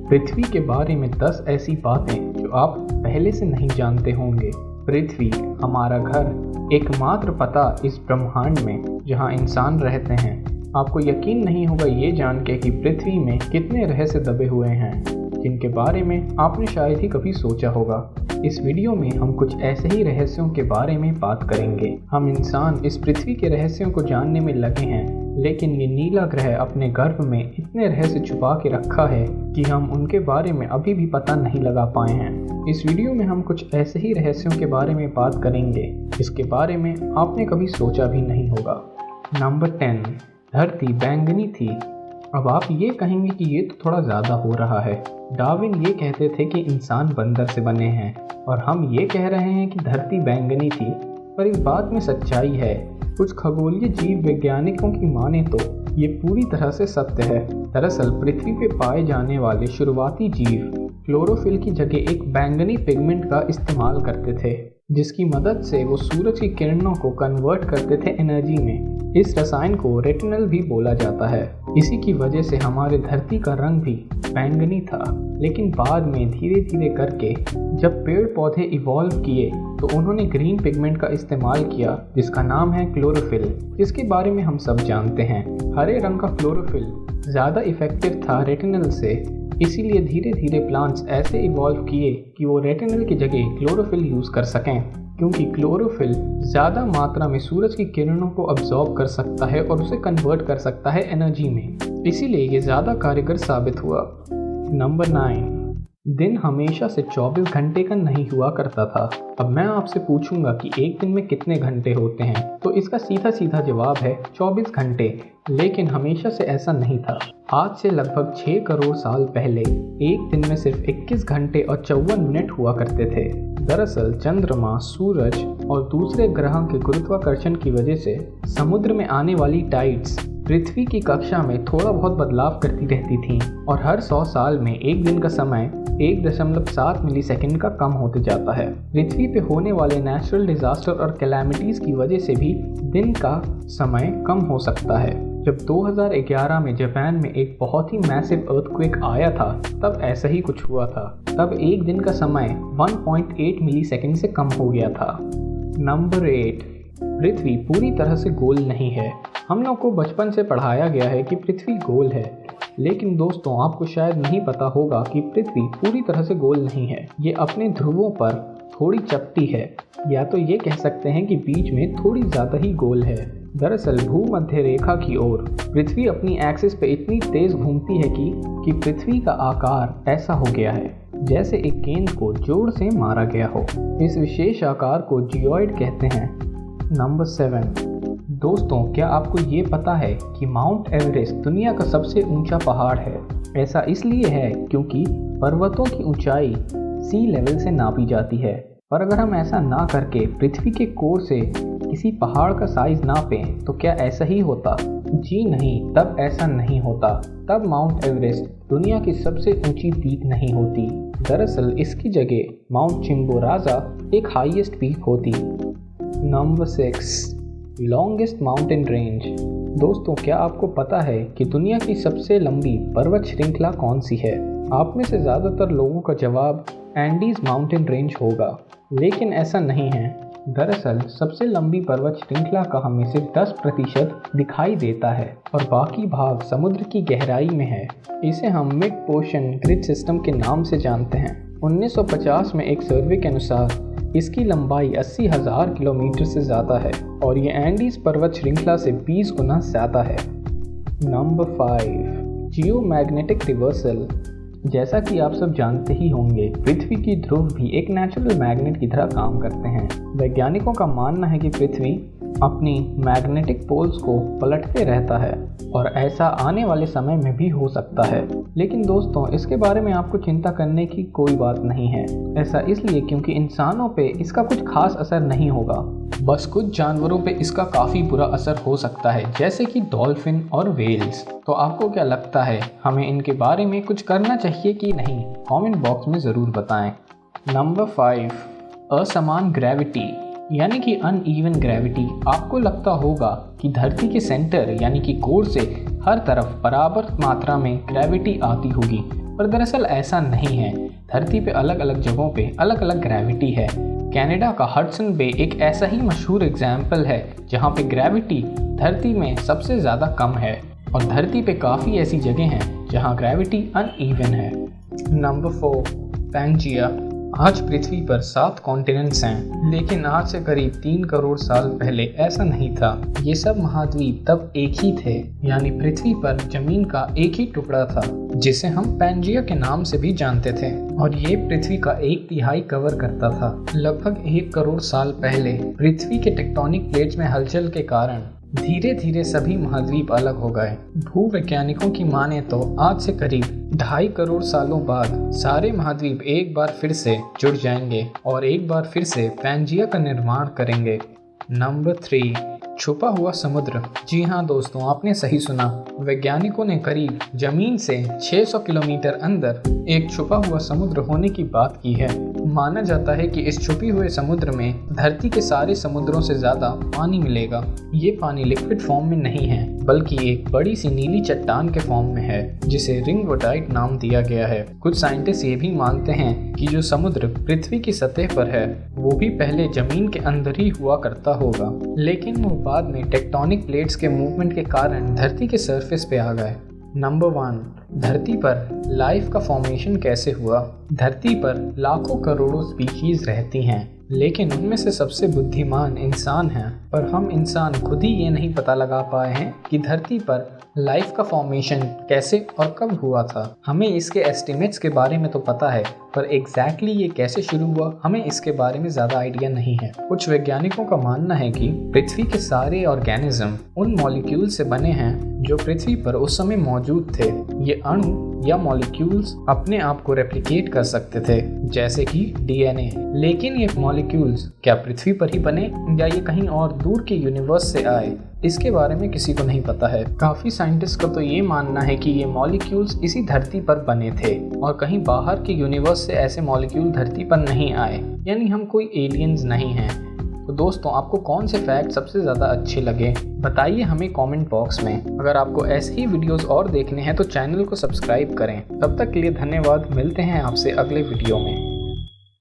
पृथ्वी के बारे में 10 ऐसी बातें जो आप पहले से नहीं जानते होंगे। पृथ्वी हमारा घर, एकमात्र पता इस ब्रह्मांड में जहां इंसान रहते हैं। आपको यकीन नहीं होगा ये जान के कि पृथ्वी में कितने रहस्य दबे हुए हैं जिनके बारे में आपने शायद ही कभी सोचा होगा। इस वीडियो में हम कुछ ऐसे ही रहस्यों के बारे में बात करेंगे। हम इंसान इस पृथ्वी के रहस्यों को जानने में लगे हैं, लेकिन ये नीला ग्रह अपने गर्भ में इतने रहस्य छुपा के रखा है कि हम उनके बारे में अभी भी पता नहीं लगा पाए हैं। इस वीडियो में हम कुछ ऐसे ही रहस्यों के बारे में बात करेंगे जिसके बारे में आपने कभी सोचा भी नहीं होगा। नंबर 10, धरती बैंगनी थी। अब आप ये कहेंगे कि ये तो थोड़ा ज़्यादा हो रहा है। डार्विन ये कहते थे कि इंसान बंदर से बने हैं और हम ये कह रहे हैं कि धरती बैंगनी थी, पर इस बात में सच्चाई है। कुछ खगोलीय जीव वैज्ञानिकों की माने तो ये पूरी तरह से सत्य है। दरअसल पृथ्वी पे पाए जाने वाले शुरुआती जीव क्लोरोफिल की जगह एक बैंगनी पिगमेंट का इस्तेमाल करते थे, जिसकी मदद से वो सूरज की किरणों को कन्वर्ट करते थे एनर्जी में। इस रसायन को रेटिनल भी बोला जाता है। इसी की वजह से हमारे धरती का रंग भी बैंगनी था। लेकिन बाद में धीरे धीरे करके जब पेड़ पौधे इवॉल्व किए तो उन्होंने ग्रीन पिगमेंट का इस्तेमाल किया जिसका नाम है क्लोरोफिल, जिसके बारे में हम सब जानते हैं। हरे रंग का क्लोरोफिल ज़्यादा इफेक्टिव था रेटिनल से, इसीलिए धीरे धीरे प्लांट्स ऐसे इवॉल्व किए कि वो रेटिनल की जगह क्लोरोफिल यूज़ कर सकें, क्योंकि क्लोरोफिल ज़्यादा मात्रा में सूरज की किरणों को अब्जॉर्ब कर सकता है और उसे कन्वर्ट कर सकता है एनर्जी में। इसीलिए ये ज़्यादा कारगर साबित हुआ। नंबर 9, दिन हमेशा से 24 घंटे का नहीं हुआ करता था। अब मैं आपसे पूछूंगा कि एक दिन में कितने घंटे होते हैं, तो इसका सीधा सीधा जवाब है 24 घंटे। लेकिन हमेशा से ऐसा नहीं था। आज से लगभग 6 करोड़ साल पहले एक दिन में सिर्फ 21 घंटे और 54 मिनट हुआ करते थे। दरअसल चंद्रमा, सूरज और दूसरे ग्रहों के गुरुत्वाकर्षण की वजह से समुद्र में आने वाली टाइड्स पृथ्वी की कक्षा में थोड़ा बहुत बदलाव करती रहती थीं और हर 100 साल में एक दिन का समय 1.7 मिलीसेकंड का कम होते जाता है। पृथ्वी पे होने वाले नेचुरल डिजास्टर और कैलामिटीज़ की वजह से भी दिन का समय कम हो सकता है। जब 2011 में जापान में एक बहुत ही मैसिव अर्थक्वेक आया था, तब ऐसा ही कुछ हुआ था। तब एक दिन का समय 1.8 मिलीसेकंड से कम हो गया था। नंबर 8, पृथ्वी पूरी तरह से गोल नहीं है। हम लोग को बचपन से पढ़ाया गया है कि पृथ्वी गोल है, लेकिन दोस्तों आपको शायद नहीं पता होगा कि पृथ्वी पूरी तरह से गोल नहीं है। ये अपने ध्रुवों पर थोड़ी चपटी है, या तो ये कह सकते हैं कि बीच में थोड़ी ज़्यादा ही गोल है। दरअसल भूमध्य रेखा की ओर पृथ्वी अपनी एक्सिस पे इतनी तेज घूमती है कि पृथ्वी का आकार ऐसा हो गया है जैसे एक गेंद को जोर से मारा गया हो। इस विशेष आकार को जियोइड कहते हैं। नंबर 7, दोस्तों क्या आपको ये पता है कि माउंट एवरेस्ट दुनिया का सबसे ऊंचा पहाड़ है? ऐसा इसलिए है क्योंकि पर्वतों की ऊंचाई सी लेवल से नापी जाती है। और अगर हम ऐसा ना करके पृथ्वी के कोर से किसी पहाड़ का साइज नापें तो क्या ऐसा ही होता? जी नहीं, तब ऐसा नहीं होता। तब माउंट एवरेस्ट दुनिया की सबसे ऊंची पीक नहीं होती। दरअसल इसकी जगह माउंट चिम्बोराजा एक हाईएस्ट पीक होती। Number 6, longest mountain range. दोस्तों क्या आपको पता है कि दुनिया की सबसे लंबी पर्वत श्रृंखला कौन सी है? आप में से ज़्यादातर लोगों का जवाब एंडीज माउंटेन रेंज होगा, लेकिन ऐसा नहीं है। दरअसल सबसे लंबी पर्वत श्रृंखला का हमें सिर्फ 10% दिखाई देता है और बाकी भाग समुद्र की गहराई में है। इसे हम मिड ओशन ग्रिड सिस्टम के नाम से जानते हैं। 1950 में एक सर्वे के अनुसार इसकी लंबाई 80,000 किलोमीटर से ज़्यादा है और ये एंडीज पर्वत श्रृंखला से 20 गुना ज़्यादा है। Number 5, geomagnetic reversal. जैसा कि आप सब जानते ही होंगे, पृथ्वी की ध्रुव भी एक नेचुरल मैग्नेट की तरह काम करते हैं। वैज्ञानिकों का मानना है कि पृथ्वी अपनी मैग्नेटिक पोल्स को पलटते रहता है और ऐसा आने वाले समय में भी हो सकता है। लेकिन दोस्तों इसके बारे में आपको चिंता करने की कोई बात नहीं है। ऐसा इसलिए क्योंकि इंसानों पे इसका कुछ खास असर नहीं होगा, बस कुछ जानवरों पे इसका काफ़ी बुरा असर हो सकता है, जैसे कि डॉल्फिन और वेल्स। तो आपको क्या लगता है, हमें इनके बारे में कुछ करना चाहिए कि नहीं? कमेंट बॉक्स में ज़रूर बताएं। नंबर 5, असमान ग्रेविटी यानी कि अनइवन ग्रेविटी। आपको लगता होगा कि धरती के सेंटर यानी कि कोर से हर तरफ बराबर मात्रा में ग्रेविटी आती होगी, पर दरअसल ऐसा नहीं है। धरती पे अलग अलग जगहों पे अलग अलग ग्रेविटी है। कनाडा का हडसन बे एक ऐसा ही मशहूर एग्जाम्पल है जहाँ पे ग्रेविटी धरती में सबसे ज़्यादा कम है, और धरती पे काफ़ी ऐसी जगह हैं जहाँ ग्रेविटी अनइवन है। Number 4, Pangaea. आज पृथ्वी पर 7 कॉन्टिनेंट्स हैं, लेकिन आज से करीब 3 करोड़ साल पहले ऐसा नहीं था। ये सब महाद्वीप तब एक ही थे, यानी पृथ्वी पर जमीन का एक ही टुकड़ा था जिसे हम पैंजिया के नाम से भी जानते थे, और ये पृथ्वी का 1/3 कवर करता था। लगभग 1 करोड़ साल पहले पृथ्वी के टेक्टोनिक प्लेट्स में हलचल के कारण धीरे धीरे सभी महाद्वीप अलग हो गए। भूवैज्ञानिकों की माने तो आज से करीब 2.5 करोड़ सालों बाद सारे महाद्वीप एक बार फिर से जुड़ जाएंगे और एक बार फिर से पैंजिया का निर्माण करेंगे। नंबर 3, छुपा हुआ समुद्र। जी हाँ दोस्तों, आपने सही सुना। वैज्ञानिकों ने करीब जमीन से 600 किलोमीटर अंदर एक छुपा हुआ समुद्र होने की बात की है। माना जाता है कि इस छुपी हुए समुद्र में धरती के सारे समुद्रों से ज़्यादा पानी मिलेगा। ये पानी लिक्विड फॉर्म में नहीं है, बल्कि एक बड़ी सी नीली चट्टान के फॉर्म में है, जिसे रिंगवोडाइट नाम दिया गया है। कुछ साइंटिस्ट ये भी मानते हैं कि जो समुद्र पृथ्वी की सतह पर है वो भी पहले जमीन के अंदर ही हुआ करता होगा, लेकिन वो बाद में टेक्टोनिक प्लेट्स के मूवमेंट के कारण धरती के सरफेस पे आ गए। नंबर 1, धरती पर लाइफ का फॉर्मेशन कैसे हुआ। धरती पर लाखों करोड़ों स्पीशीज रहती हैं, लेकिन उनमें से सबसे बुद्धिमान इंसान हैं, पर हम इंसान खुद ही ये नहीं पता लगा पाए हैं कि धरती पर लाइफ का फॉर्मेशन कैसे और कब हुआ था। हमें इसके एस्टिमेट्स के बारे में तो पता है, पर एग्जैक्टली ये कैसे शुरू हुआ हमें इसके बारे में ज़्यादा आइडिया नहीं है। कुछ वैज्ञानिकों का मानना है कि पृथ्वी के सारे ऑर्गेनिज्म उन मॉलिक्यूल से बने हैं जो पृथ्वी पर उस समय मौजूद थे। ये अणु या मॉलिक्यूल्स अपने आप को रेप्लिकेट कर सकते थे, जैसे कि डीएनए। लेकिन ये मॉलिक्यूल्स क्या पृथ्वी पर ही बने या ये कहीं और दूर के यूनिवर्स से आए, इसके बारे में किसी को नहीं पता है। काफ़ी साइंटिस्ट का तो ये मानना है कि ये मॉलिक्यूल्स इसी धरती पर बने थे और कहीं बाहर के यूनिवर्स से ऐसे मॉलिक्यूल धरती पर नहीं आए, यानी हम कोई एलियंस नहीं हैं। तो दोस्तों, आपको कौन से फैक्ट सबसे ज़्यादा अच्छे लगे बताइए हमें कमेंट बॉक्स में। अगर आपको ऐसे ही वीडियोस और देखने हैं तो चैनल को सब्सक्राइब करें। तब तक के लिए धन्यवाद। मिलते हैं आपसे अगले वीडियो में।